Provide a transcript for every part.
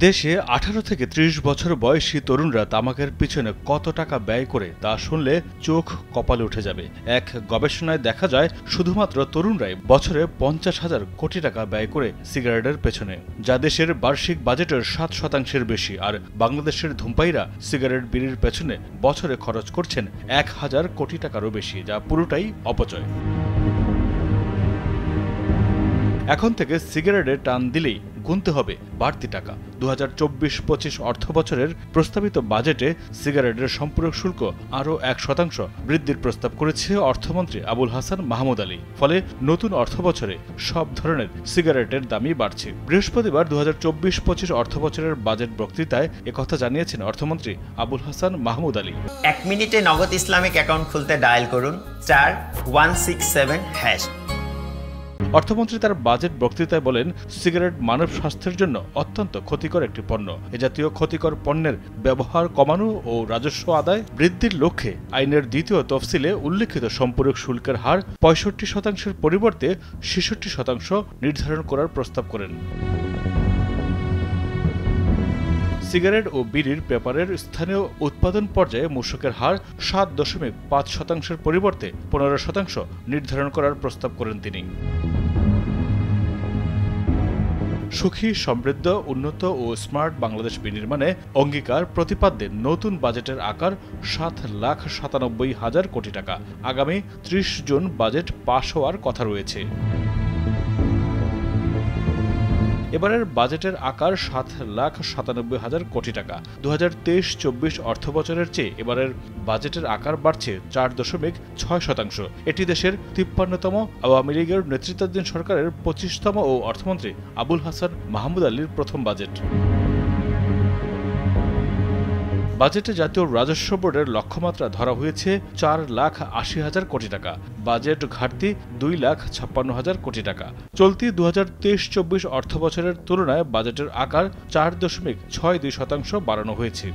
দেশে 18 থেকে 30 বছর বয়সী তরুণরা তামাকের পিছনে কত টাকা ব্যয় করে তা শুনলে চোখ কপালে উঠে যাবে। এক গবেষণায় দেখা যায় শুধুমাত্র তরুণরাই বছরে 50,000 কোটি টাকা ব্যয় করে সিগারেটের পেছনে, যা দেশের বার্ষিক বাজেটের 7% বেশি। আর বাংলাদেশের ধূমপায়ীরা সিগারেট বিড়ির পেছনে বছরে খরচ করছেন 1,000 কোটি টাকারও বেশি, যা পুরোটাই অপচয়। এখন থেকে সিগারেটে টান দিলেই গুনতে হবে বাড়তি টাকা। 2024-25 অর্থবছরের প্রস্তাবিত বাজেটে সিগারেটের সম্পূরক শুল্ক আরও 1% বৃদ্ধির প্রস্তাব করেছে অর্থমন্ত্রী আবুল হাসান মাহমুদ আলী। ফলে নতুন অর্থবছরে সব ধরনের সিগারেটের দামই বাড়ছে। বৃহস্পতিবার 2024-25 অর্থবছরের বাজেট বক্তৃতায় একথা জানিয়েছেন অর্থমন্ত্রী আবুল হাসান মাহমুদ আলী। 1 মিনিটে নগদ ইসলামিক অ্যাকাউন্ট খুলতে ডায়াল করুন *167#। অর্থমন্ত্রী তার বাজেট বক্তৃতায় বলেন, সিগারেট মানব স্বাস্থ্যের জন্য অত্যন্ত ক্ষতিকর একটি পণ্য। এ জাতীয় ক্ষতিকর পণ্যের ব্যবহার কমানো ও রাজস্ব আদায় বৃদ্ধির লক্ষ্যে আইনের দ্বিতীয় তফসিলে উল্লিখিত সম্পূরক শুল্কের হার 65% পরিবর্তে 66% নির্ধারণ করার প্রস্তাব করেন। সিগারেট ও বিড়ির পেপারের স্থানীয় উৎপাদন পর্যায়ে মূসকের হার 7.5% পরিবর্তে 15% নির্ধারণ করার প্রস্তাব করেন তিনি। সুখী, সমৃদ্ধ, উন্নত ও স্মার্ট বাংলাদেশ বিনির্মাণে অঙ্গীকার প্রতিপাদ্যে নতুন বাজেটের আকার 7,97,000 কোটি টাকা। আগামী 30 জুন বাজেট পাশ হওয়ার কথা রয়েছে। এবারের বাজেটের আকার 7,97,000 কোটি টাকা। 2023-24 অর্থবছরের চেয়ে এবারের বাজেটের আকার বাড়ছে 4.6%। এটি দেশের 53তম আওয়ামী লীগের নেতৃত্বাধীন সরকারের 25তম ও অর্থমন্ত্রী আবুল হাসান মাহমুদ আলীর প্রথম বাজেট। বাজেটে জাতীয় রাজস্ব বোর্ডের লক্ষ্যমাত্রা ধরা হয়েছে 4,80,000 কোটি টাকা। বাজেট ঘাটতি 2,56,000 কোটি টাকা। চলতি 2023-24 অর্থবছরের তুলনায় বাজেটের আকার 4.62% বাড়ানো হয়েছে।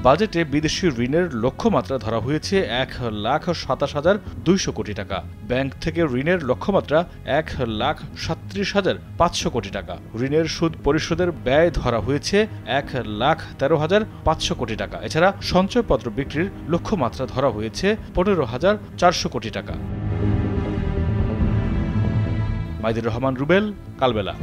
বাজেটে বিদেশি ঋণের লক্ষ্যমাত্রা ধরা হয়েছে 1,27,200 কোটি টাকা। ব্যাংক থেকে ঋণের লক্ষ্যমাত্রা 1,37,500 কোটি টাকা। ঋণের সুদ পরিশোধের ব্যয় ধরা হয়েছে 1,13,500 কোটি টাকা। এছাড়া সঞ্চয়পত্র বিক্রির লক্ষ্যমাত্রা ধরা হয়েছে 15,400 কোটি টাকা। মাইদুর রহমান রুবেল, কালবেলা।